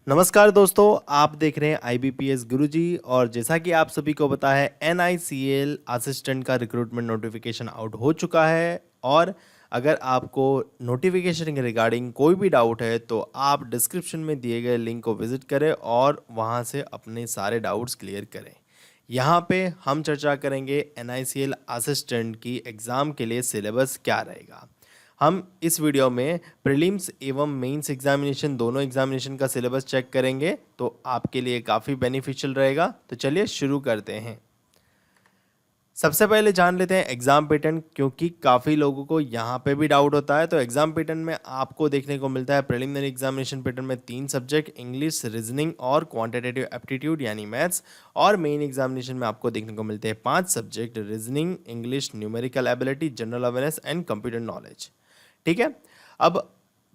नमस्कार दोस्तों, आप देख रहे हैं IBPS गुरुजी। और जैसा कि आप सभी को पता है NICL असिस्टेंट का रिक्रूटमेंट नोटिफिकेशन आउट हो चुका है। और अगर आपको नोटिफिकेशन के रिगार्डिंग कोई भी डाउट है तो आप डिस्क्रिप्शन में दिए गए लिंक को विजिट करें और वहां से अपने सारे डाउट्स क्लियर करें। यहाँ पे हम चर्चा करेंगे NICL असिस्टेंट की एग्ज़ाम के लिए सिलेबस क्या रहेगा। हम इस वीडियो में प्रीलिम्स एवं मेंस एग्जामिनेशन दोनों एग्जामिनेशन का सिलेबस चेक करेंगे, तो आपके लिए काफ़ी बेनिफिशियल रहेगा। तो चलिए शुरू करते हैं। सबसे पहले जान लेते हैं एग्जाम पैटर्न, क्योंकि काफ़ी लोगों को यहाँ पे भी डाउट होता है। तो एग्जाम पैटर्न में आपको देखने को मिलता है प्रीलिमिनरी एग्जामिनेशन पैटर्न में 3 सब्जेक्ट इंग्लिश, रीजनिंग और क्वांटिटेटिव एप्टीट्यूड यानी मैथ्स। और मेन एग्जामिनेशन में आपको देखने को मिलते हैं 5 subject reasoning, English, numerical ability, general awareness and computer knowledge. ठीक है। अब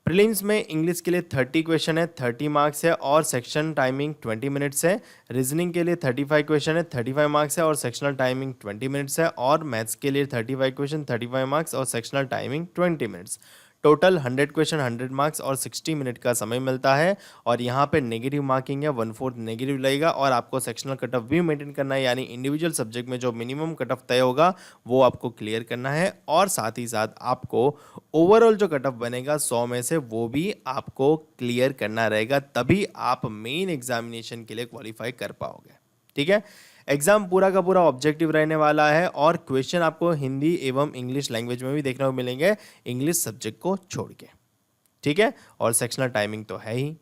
प्रीलिम्स में इंग्लिश के लिए 30 क्वेश्चन है, 30 मार्क्स है और सेक्शन टाइमिंग 20 मिनट्स है। रीजनिंग के लिए 35 क्वेश्चन है, 35 मार्क्स है और सेक्शनल टाइमिंग 20 मिनट्स है। और मैथ्स के लिए 35 क्वेश्चन, 35 मार्क्स और sectional timing 20 minutes. Total 100 question, 100 marks और 60 मिनट का समय मिलता है। और यहाँ पे नेगेटिव मार्किंग है, 1/4 नेगेटिव लगेगा। और आपको सेक्शनल कट ऑफ भी मेंटेन करना है, यानी इंडिविजुअल सब्जेक्ट में जो मिनिमम कट ऑफ तय होगा वो आपको क्लियर करना है। और साथ ही साथ आपको ओवरऑल जो कट ऑफ बनेगा 100 में से वो भी आपको क्लियर करना रहेगा, तभी आप मेन एग्जामिनेशन के लिए क्वालिफाई कर पाओगे। ठीक है। एग्जाम पूरा का पूरा ऑब्जेक्टिव रहने वाला है और क्वेश्चन आपको हिंदी एवं इंग्लिश लैंग्वेज में भी देखने को मिलेंगे, इंग्लिश सब्जेक्ट को छोड़ के। ठीक है। और सेक्शनल टाइमिंग तो है ही।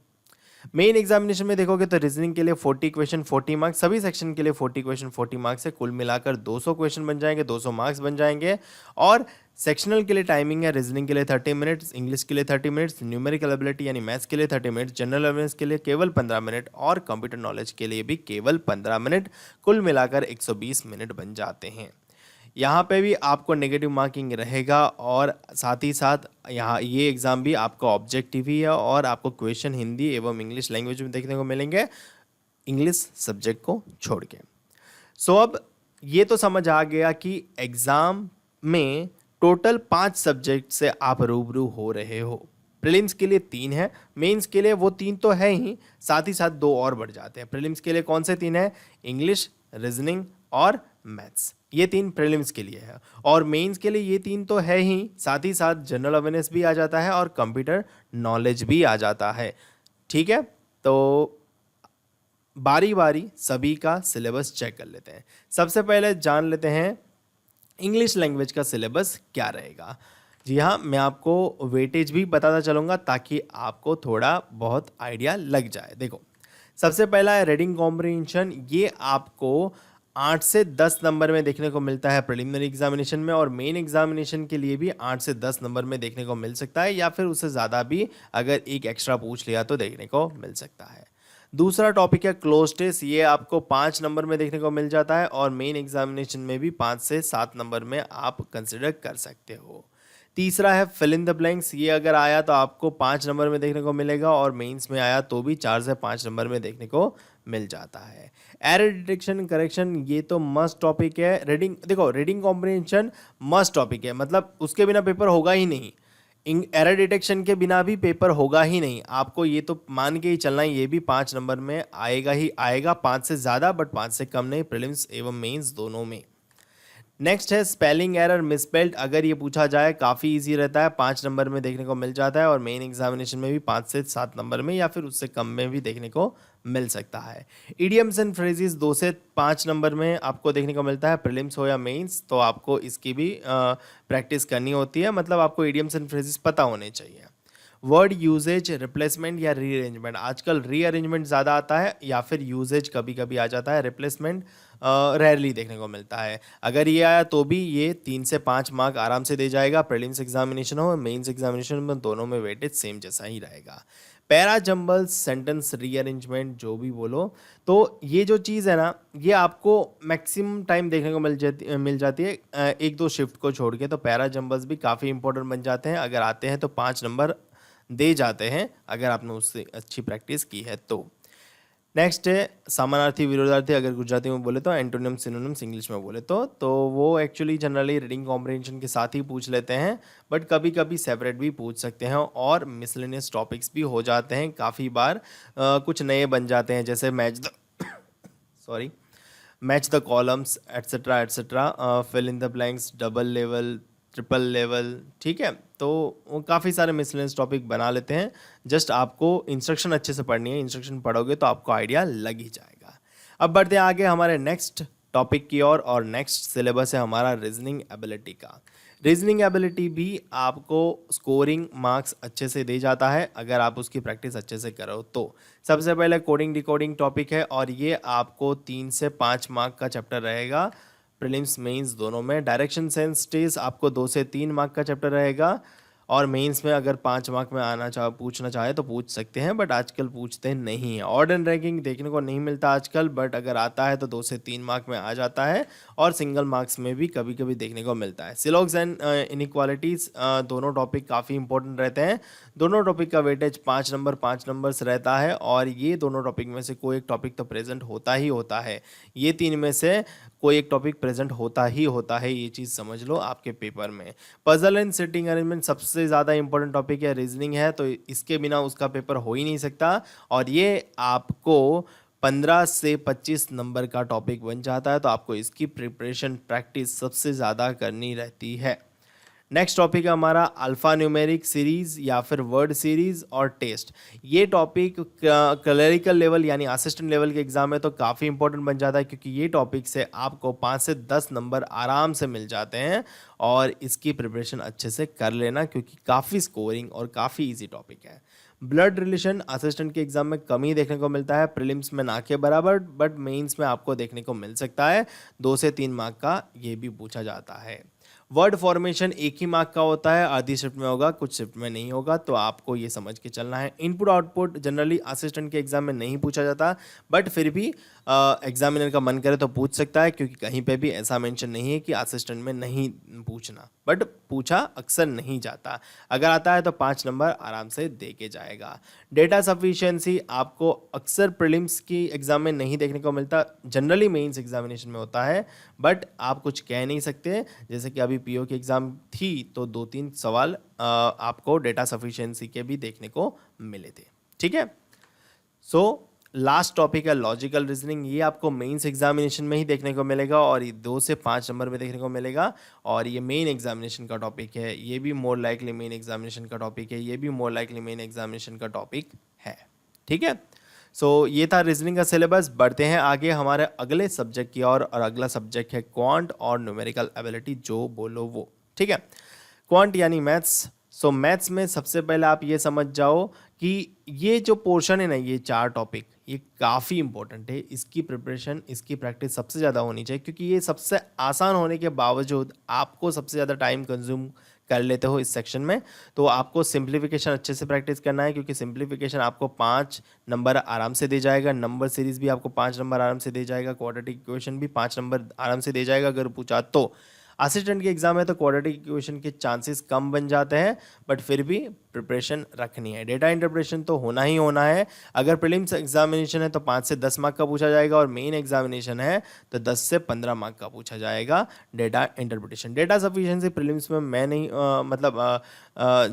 मेन एग्जामिनेशन में देखोगे तो रीजनिंग के लिए 40 क्वेश्चन, 40 मार्क्स, सभी सेक्शन के लिए 40 क्वेश्चन, 40 मार्क्स है। कुल मिलाकर 200 क्वेश्चन बन जाएंगे, 200 मार्क्स बन जाएंगे। और सेक्शनल के लिए टाइमिंग है रीजनिंग के लिए 30 मिनट्स, इंग्लिश के लिए 30 मिनट्स, न्यूमेरिकल एबिलिटी यानी मैथ्स के लिए 30 मिनट्स, जनरल अवेयरनेस के लिए केवल 15 मिनट और कंप्यूटर नॉलेज के लिए भी केवल 15 मिनट। कुल मिलाकर 120 मिनट बन जाते हैं। यहाँ पे भी आपको नेगेटिव मार्किंग रहेगा और साथ ही साथ यहाँ ये एग्ज़ाम भी आपका ऑब्जेक्टिव ही है और आपको क्वेश्चन हिंदी एवं इंग्लिश लैंग्वेज में देखने को मिलेंगे, इंग्लिश सब्जेक्ट को छोड़ के। सो अब ये तो समझ आ गया कि एग्ज़ाम में टोटल 5 सब्जेक्ट से आप रूबरू हो रहे हो। प्रीलिम्स के लिए 3 है, मेंस के लिए वो 3 तो है ही, साथ ही साथ 2 और बढ़ जाते हैं। प्रीलिम्स के लिए कौन से 3 है? इंग्लिश, रीजनिंग और मैथ्स, ये 3 प्रीलिम्स के लिए है। और मेंस के लिए ये 3 तो है ही, साथ ही साथ जनरल अवेयरनेस भी आ जाता है और कंप्यूटर नॉलेज भी आ जाता है। ठीक है। तो बारी बारी सभी का सिलेबस चेक कर लेते हैं। सबसे पहले जान लेते हैं इंग्लिश लैंग्वेज का सिलेबस क्या रहेगा। जी हाँ, मैं आपको वेटेज भी बताता चलूँगा ताकि आपको थोड़ा बहुत आइडिया लग जाए। देखो, सबसे पहला है रीडिंग कॉम्प्रिहेंशन। ये आपको 8 से 10 नंबर में देखने को मिलता है प्रीलिमिनरी एग्जामिनेशन में, और मेन एग्जामिनेशन के लिए भी 8 से 10 नंबर में देखने को मिल सकता है, या फिर उससे ज़्यादा भी अगर एक एक्स्ट्रा पूछ लिया तो देखने को मिल सकता है। दूसरा टॉपिक है क्लोज टेस्ट। ये आपको 5 नंबर में देखने को मिल जाता है और मेन एग्जामिनेशन में भी 5 से 7 नंबर में आप कंसिडर कर सकते हो। तीसरा है फिल इन द ब्लैंक्स। ये अगर आया तो आपको 5 नंबर में देखने को मिलेगा और मेंस में आया तो भी 4 से 5 नंबर में देखने को मिल जाता है। एरर डिटेक्शन करेक्शन, ये तो मस्ट टॉपिक है। रीडिंग, देखो रीडिंग कॉम्प्रिहेंशन मस्ट टॉपिक है, मतलब उसके बिना पेपर होगा ही नहीं। एरर डिटेक्शन के बिना भी पेपर होगा ही नहीं। आपको ये तो मान के ही चलना है, ये भी 5 नंबर में आएगा ही आएगा, 5 से ज़्यादा बट 5 से कम नहीं, प्रीलिम्स एवं मेंस दोनों में। नेक्स्ट है स्पेलिंग एरर, मिसस्पेल्ड। अगर ये पूछा जाए काफ़ी इजी रहता है, 5 नंबर में देखने को मिल जाता है और मेन एग्जामिनेशन में भी 5 से 7 नंबर में या फिर उससे कम में भी देखने को मिल सकता है। इडियम्स एंड फ्रेजेस 2 से 5 नंबर में आपको देखने को मिलता है, प्रीलिम्स हो या मेंस, तो आपको इसकी भी प्रैक्टिस करनी होती है, मतलब आपको इडियम्स एंड फ्रेजेस पता होने चाहिए। वर्ड यूजेज, रिप्लेसमेंट या रीअरेंजमेंट, आजकल रीअरेंजमेंट ज़्यादा आता है या फिर यूजेज कभी कभी आ जाता है, रिप्लेसमेंट रेयरली देखने को मिलता है। अगर ये आया तो भी ये 3 से 5 मार्क आराम से दे जाएगा, प्रीलिम्स एग्जामिनेशन हो मेंस एग्जामिनेशन में, दोनों में वेटेज सेम जैसा ही रहेगा। पैरा जंबल्स, सेंटेंस रीअरेंजमेंट जो भी बोलो, तो ये जो चीज़ है ना, ये आपको मैक्सिमम टाइम देखने को मिल जाती है 1-2 शिफ्ट को छोड़ के। तो पैरा जंबल्स भी काफ़ी इंपॉर्टेंट बन जाते हैं, अगर आते हैं तो 5 नंबर दे जाते हैं अगर आपने उससे अच्छी प्रैक्टिस की है तो। नेक्स्ट है समानार्थी विरोधार्थी, अगर गुजराती में बोले तो एंटोनिम सिनोनिम्स इंग्लिश में बोले तो वो एक्चुअली जनरली रीडिंग कॉम्प्रिहेंशन के साथ ही पूछ लेते हैं, बट कभी कभी सेपरेट भी पूछ सकते हैं और मिसलेनियस टॉपिक्स भी हो जाते हैं काफ़ी बार। कुछ नए बन जाते हैं जैसे match the sorry match the columns etcetera etcetera, fill in the blanks, double level, triple level, ठीक है। तो वो काफ़ी सारे मिसलेनियस टॉपिक बना लेते हैं। जस्ट आपको इंस्ट्रक्शन अच्छे से पढ़नी है, इंस्ट्रक्शन पढ़ोगे तो आपको आइडिया लग ही जाएगा। अब बढ़ते हैं आगे हमारे नेक्स्ट टॉपिक की ओर, और नेक्स्ट सिलेबस है हमारा रीजनिंग एबिलिटी का। रीजनिंग एबिलिटी भी आपको स्कोरिंग मार्क्स अच्छे से दे जाता है अगर आप उसकी प्रैक्टिस अच्छे से करो तो। सबसे पहले कोडिंग डिकोडिंग टॉपिक है, और ये आपको 3 से 5 मार्क का चैप्टर रहेगा, प्रीलिम्स मेंस दोनों में। डायरेक्शन सेंस टेस्ट आपको 2 से 3 मार्क का चैप्टर रहेगा, और मेंस में अगर 5 मार्क में पूछना चाहे तो पूछ सकते हैं, बट आजकल पूछते नहीं हैं। ऑर्डर एंड रैंकिंग देखने को नहीं मिलता आजकल, बट अगर आता है तो 2 से 3 मार्क में आ जाता है, और सिंगल मार्क्स में भी कभी कभी देखने को मिलता है। सिलॉग्स एंड इनइक्वालिटीज़ दोनों टॉपिक काफ़ी इंपॉर्टेंट रहते हैं। दोनों टॉपिक का वेटेज 5 नंबर 5 नंबर्स रहता है, और ये दोनों टॉपिक में से कोई एक टॉपिक तो प्रेजेंट होता ही होता है। ये 3 में से कोई एक टॉपिक प्रेजेंट होता ही होता है, ये चीज़ समझ लो आपके पेपर में। पजल एंड सिटिंग अरेंजमेंट सबसे ज़्यादा इंपॉर्टेंट टॉपिक है, रीजनिंग है, तो इसके बिना उसका पेपर हो ही नहीं सकता, और ये आपको 15 से 25 नंबर का टॉपिक बन जाता है, तो आपको इसकी प्रिपरेशन प्रैक्टिस सबसे ज़्यादा करनी रहती है। नेक्स्ट टॉपिक है हमारा अल्फ़ा न्यूमेरिक सीरीज़ या फिर वर्ड सीरीज़ और टेस्ट। ये टॉपिक क्लरिकल लेवल यानी असिस्टेंट लेवल के एग्जाम में तो काफ़ी इंपॉर्टेंट बन जाता है, क्योंकि ये टॉपिक से आपको 5 से 10 नंबर आराम से मिल जाते हैं, और इसकी प्रिपरेशन अच्छे से कर लेना, क्योंकि काफ़ी स्कोरिंग और काफ़ी ईजी टॉपिक है। ब्लड रिलेशन असिस्टेंट के एग्जाम में कम ही देखने को मिलता है, प्रीलिम्स में ना के बराबर, बट मेंस में आपको देखने को मिल सकता है। 2 से 3 मार्क का ये भी पूछा जाता है। वर्ड फॉर्मेशन एक ही मार्क का होता है, आधी शिफ्ट में होगा, कुछ शिफ्ट में नहीं होगा, तो आपको ये समझ के चलना है। इनपुट आउटपुट जनरली असिस्टेंट के एग्जाम में नहीं पूछा जाता, बट फिर भी एग्जामिनर का मन करे तो पूछ सकता है, क्योंकि कहीं पे भी ऐसा मेंशन नहीं है कि असिस्टेंट में नहीं पूछना, बट पूछा अक्सर नहीं जाता। अगर आता है तो 5 नंबर आराम से दे के जाएगा। डेटा सफिशिएंसी आपको अक्सर प्रीलिम्स की एग्जाम में नहीं देखने को मिलता, जनरली मेंस एग्जामिनेशन में होता है, बट आप कुछ कह नहीं सकते। जैसे कि अभी पीओ की एग्ज़ाम थी, तो 2-3 सवाल आपको डेटा सफिशिएंसी के भी देखने को मिले थे, ठीक है। सो लास्ट टॉपिक है लॉजिकल रीजनिंग। ये आपको मेंस एग्जामिनेशन में ही देखने को मिलेगा, और ये 2 से 5 नंबर में देखने को मिलेगा, और ये मेन एग्जामिनेशन का टॉपिक है। ये भी मोर लाइकली मेन एग्जामिनेशन का टॉपिक है, ये भी मोर लाइकली मेन एग्जामिनेशन का टॉपिक है, ठीक है। सो ये था रीजनिंग का सिलेबस। बढ़ते हैं आगे हमारे अगले सब्जेक्ट की ओर, और अगला सब्जेक्ट है क्वांट और न्यूमेरिकल एबिलिटी, जो बोलो वो, ठीक है। क्वांट यानी मैथ्स। सो मैथ्स में सबसे पहले आप ये समझ जाओ कि ये जो पोर्शन है ना, ये 4 टॉपिक, ये काफ़ी इंपॉर्टेंट है। इसकी प्रिपरेशन, इसकी प्रैक्टिस सबसे ज़्यादा होनी चाहिए, क्योंकि ये सबसे आसान होने के बावजूद आपको सबसे ज़्यादा टाइम कंज्यूम कर लेते हो इस सेक्शन में। तो आपको सिंप्लीफिकेशन अच्छे से प्रैक्टिस करना है, क्योंकि सिंप्लीफिकेशन आपको 5 नंबर आराम से दे जाएगा, नंबर सीरीज भी आपको 5 नंबर आराम से दे जाएगा, क्वाड्रेटिक इक्वेशन भी 5 नंबर आराम से दे जाएगा अगर पूछा तो। असिस्टेंट के एग्जाम में तो क्वाड्रेटिक इक्वेशन के चांसेस कम बन जाते हैं, बट फिर भी प्रिपरेशन रखनी है। डेटा इंटरप्रिटेशन तो होना ही होना है। अगर प्रीलिम्स एग्जामिनेशन है तो 5 से 10 मार्क का पूछा जाएगा, और मेन एग्जामिनेशन है तो 10 से 15 मार्क का पूछा जाएगा data interpretation. Data sufficiency prelims में मैं नहीं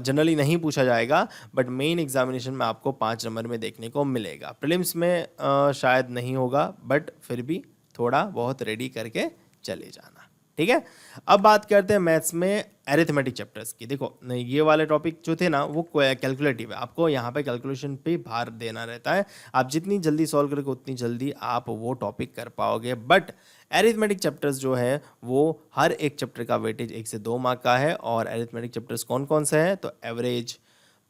जनरली नहीं पूछा जाएगा, बट मेन एग्जामिनेशन में आपको 5 नंबर में देखने को मिलेगा। प्रीलिम्स में शायद नहीं होगा, बट फिर भी थोड़ा बहुत रेडी करके चले जाना, ठीक है। अब बात करते हैं मैथ्स में एरिथमेटिक चैप्टर्स की। देखो ये वाले टॉपिक जो थे ना, वो कैलकुलेटिव है, आपको यहाँ पे कैलकुलेशन पे भार देना रहता है। आप जितनी जल्दी सॉल्व करोगे उतनी जल्दी आप वो टॉपिक कर पाओगे, बट एरिथमेटिक चैप्टर्स जो है वो हर एक चैप्टर का वेटेज 1 से 2 मार्क का है। और एरिथमेटिक चैप्टर्स कौन कौन से हैं, तो average,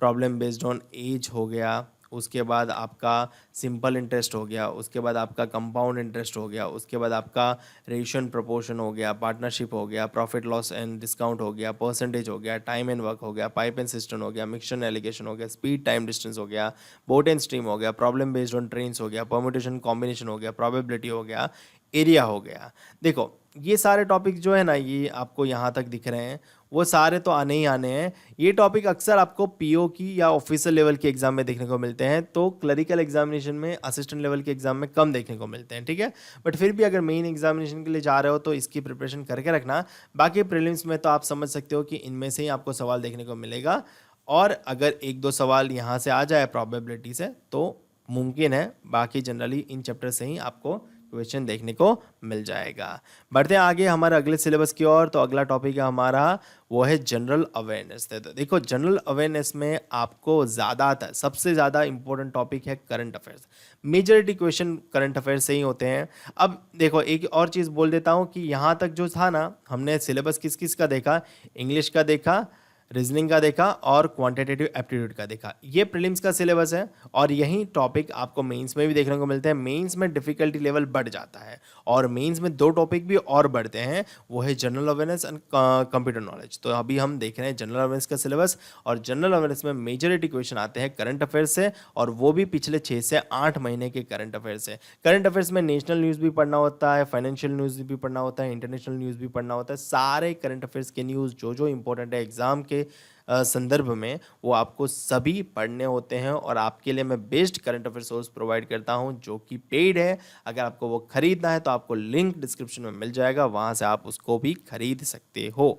problem based on age हो गया, उसके बाद आपका सिंपल इंटरेस्ट हो गया, उसके बाद आपका कंपाउंड इंटरेस्ट हो गया, उसके बाद आपका रेशियो एंड प्रोपोर्शन हो गया, पार्टनरशिप हो गया, प्रॉफिट लॉस एंड डिस्काउंट हो गया, परसेंटेज हो गया, टाइम एंड वर्क हो गया, पाइप एंड सिस्टम हो गया, मिक्सचर एंड एलिगेशन हो गया, स्पीड टाइम डिस्टेंस हो गया, बोट एंड स्ट्रीम हो गया, प्रॉब्लम बेस्ड ऑन ट्रेन्स हो गया, परम्यूटेशन कॉम्बिनेशन हो गया, प्रोबेबिलिटी हो गया। एरिया हो गया। देखो ये सारे टॉपिक जो है ना, ये आपको यहाँ तक दिख रहे हैं, वो सारे तो आने ही आने हैं। ये टॉपिक अक्सर आपको पीओ की या ऑफिसर लेवल के एग्जाम में देखने को मिलते हैं, तो क्लरिकल एग्जामिनेशन में, असिस्टेंट लेवल के एग्जाम में कम देखने को मिलते हैं, ठीक है। बट फिर भी अगर मेन एग्जामिनेशन के लिए जा रहे हो तो इसकी प्रिपरेशन करके रखना। बाकी प्रीलिम्स में तो आप समझ सकते हो कि इनमें से ही आपको सवाल देखने को मिलेगा, और अगर एक दो सवाल यहाँ से आ जाए प्रोबेबिलिटी से तो मुमकिन है, बाकी जनरली इन चैप्टर से ही आपको क्वेश्चन देखने को मिल जाएगा। बढ़ते हैं आगे हमारे अगले सिलेबस की ओर। तो अगला टॉपिक है हमारा, वो है जनरल अवेयरनेस। तो देखो जनरल अवेयरनेस में आपको ज़्यादातर सबसे ज़्यादा इंपॉर्टेंट टॉपिक है current affairs. Majority question current affairs से ही होते हैं। अब देखो एक और चीज़ बोल देता हूँ कि यहाँ तक जो था ना, हमने सिलेबस किस किस का देखा, इंग्लिश का देखा, रीजनिंग का देखा और क्वांटिटेटिव एप्टीट्यूड का देखा। ये प्रीलिम्स का सिलेबस है, और यही टॉपिक आपको मेंस में भी देखने को मिलते हैं। मेंस में डिफिकल्टी लेवल बढ़ जाता है, और मेंस में दो टॉपिक भी और बढ़ते हैं, वो है general awareness and computer knowledge. तो अभी हम देख रहे हैं जनरल अवेयरनेस का सिलेबस, और जनरल अवेयरनेस में मेजॉरिटी क्वेश्चन आते हैं करंट अफेयर से, और वो भी पिछले 6 से 8 महीने के करंट अफेयर से। करंट अफेयर्स में नेशनल न्यूज़ भी पढ़ना होता है, फाइनेंशियल न्यूज़ भी पढ़ना होता है, इंटरनेशनल न्यूज़ भी पढ़ना होता है। सारे करंट अफेयर्स के न्यूज़ जो इंपॉर्टेंट है एग्जाम के संदर्भ में, वो आपको सभी पढ़ने होते हैं। और आपके लिए मैं best current affair source provide करता हूं, जो कि पेड है। अगर आपको वो खरीदना है तो आपको लिंक डिस्क्रिप्शन में मिल जाएगा, वहां से आप उसको भी खरीद सकते हो।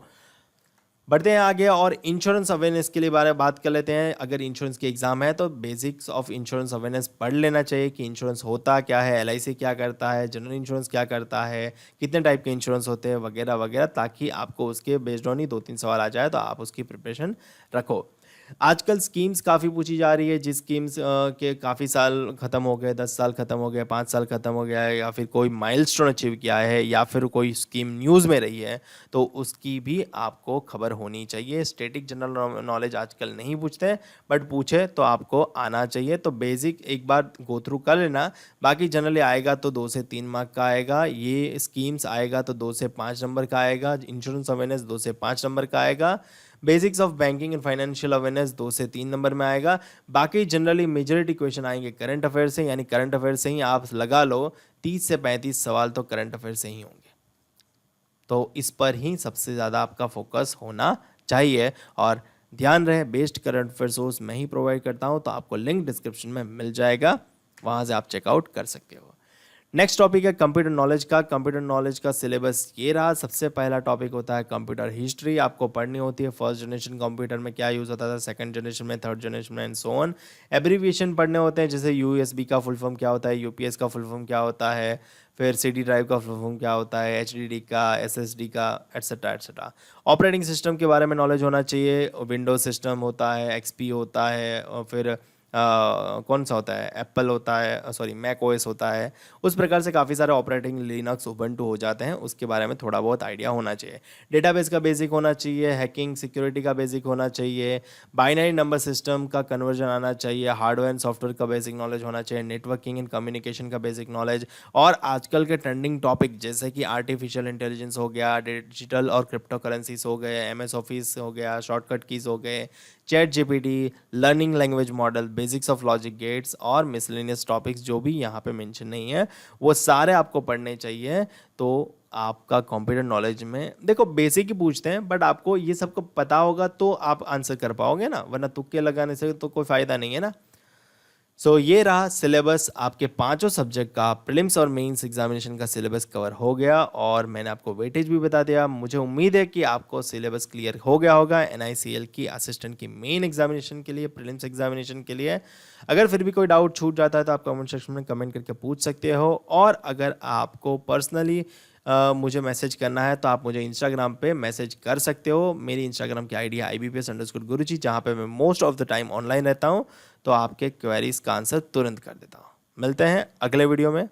बढ़ते हैं आगे, और इंश्योरेंस अवेयरनेस के लिए बारे में बात कर लेते हैं। अगर इंश्योरेंस की एग्जाम है तो बेसिक्स ऑफ इंश्योरेंस अवेयरनेस पढ़ लेना चाहिए कि इंश्योरेंस होता क्या है, एलआईसी क्या करता है, जनरल इंश्योरेंस क्या करता है, कितने टाइप के इंश्योरेंस होते हैं, वगैरह वगैरह, ताकि आपको उसके बेस्ड ऑन ही 2-3 सवाल आ जाए तो आप उसकी प्रिपरेशन रखो। आजकल स्कीम्स काफ़ी पूछी जा रही है, जिस स्कीम्स के काफ़ी साल ख़त्म हो गए, 10 साल ख़त्म हो गए, 5 साल ख़त्म हो गया है, या फिर कोई माइलस्टोन अचीव किया है, या फिर कोई स्कीम न्यूज़ में रही है, तो उसकी भी आपको खबर होनी चाहिए। स्टैटिक जनरल नॉलेज आजकल नहीं पूछते हैं, बट पूछे तो आपको आना चाहिए। तो बेसिक एक बार गो थ्रू कर लेना। बाकी जनरली आएगा तो 2 से 3 मार्क का आएगा, ये स्कीम्स आएगा तो 2 से 5 नंबर का आएगा, इंश्योरेंस अवेयरनेस 2 से 5 नंबर का आएगा, basics of banking and financial awareness 2 से 3 नंबर में आएगा। बाकी जनरली मेजॉरिटी क्वेश्चन आएंगे करंट अफेयर से, यानी करंट अफेयर से ही आप लगा लो 30 से 35 सवाल तो करंट अफेयर से ही होंगे। तो इस पर ही सबसे ज़्यादा आपका फोकस होना चाहिए। और ध्यान रहे, बेस्ट करंट अफेयर सोर्स मैं ही प्रोवाइड करता हूँ, तो आपको लिंक डिस्क्रिप्शन में मिल जाएगा, वहाँ से आप चेकआउट कर सकते हो। नेक्स्ट टॉपिक है कंप्यूटर नॉलेज का। कंप्यूटर नॉलेज का सिलेबस ये रहा। सबसे पहला टॉपिक होता है कंप्यूटर हिस्ट्री। आपको पढ़नी होती है फर्स्ट जनरेशन कंप्यूटर में क्या यूज़ होता था, सेकंड जनरेशन में, थर्ड जनरेशन में, एंड सो ऑन। एब्रीविएशन पढ़ने होते हैं, जैसे यूएसबी का फुल फॉर्म क्या होता है, यूपीएस का फुल फॉर्म क्या होता है, फिर सीडी ड्राइव का फुल फॉर्म क्या होता है, एचडीडी का, एसएसडी का, एट्सेट्रा एट्सेट्रा। ऑपरेटिंग सिस्टम के बारे में नॉलेज होना चाहिए। विंडोज सिस्टम होता है, एक्सपी होता है, और फिर कौन सा होता है, एप्पल होता है, सॉरी मैक ओएस होता है। उस प्रकार से काफ़ी सारे ऑपरेटिंग लिनक्स, उबंटू हो जाते हैं, उसके बारे में थोड़ा बहुत आइडिया होना चाहिए। डेटाबेस का बेसिक होना चाहिए, हैकिंग सिक्योरिटी का बेसिक होना चाहिए, बाइनरी नंबर सिस्टम का कन्वर्जन आना चाहिए, हार्डवेयर एंड सॉफ्टवेयर का बेसिक नॉलेज होना चाहिए, नेटवर्किंग एंड कम्युनिकेशन का बेसिक नॉलेज, और आजकल के ट्रेंडिंग टॉपिक जैसे कि आर्टिफिशियल इंटेलिजेंस हो गया, डिजिटल और क्रिप्टो करेंसीज हो गए, एमएस ऑफिस हो गया, शॉर्टकट कीज हो गए, chat GPT, learning language model, basics of logic gates, और मिसलेनियस टॉपिक्स जो भी यहाँ पे मेंशन नहीं है, वो सारे आपको पढ़ने चाहिए। तो आपका कंप्यूटर नॉलेज में देखो बेसिक ही पूछते हैं, बट आपको ये सबको पता होगा तो आप आंसर कर पाओगे ना, वरना तुक्के लगाने से तो कोई फ़ायदा नहीं है ना। सो ये रहा सिलेबस, आपके पांचों सब्जेक्ट का प्रीलिम्स और मेंस एग्जामिनेशन का सिलेबस कवर हो गया, और मैंने आपको वेटेज भी बता दिया। मुझे उम्मीद है कि आपको सिलेबस क्लियर हो गया होगा एनआईसीएल की असिस्टेंट की मेन एग्जामिनेशन के लिए, प्रीलिम्स एग्जामिनेशन के लिए। अगर फिर भी कोई डाउट छूट जाता है तो आप कमेंट सेक्शन में कमेंट करके पूछ सकते हो, और अगर आपको पर्सनली मुझे मैसेज करना है तो आप मुझे इंस्टाग्राम पे मैसेज कर सकते हो। मेरी इंस्टाग्राम की आईडी है IBPS_गुरुजी, जहाँ पे मैं most of the time online रहता हूँ, तो आपके क्वेरीज का आंसर तुरंत कर देता हूँ। मिलते हैं अगले वीडियो में।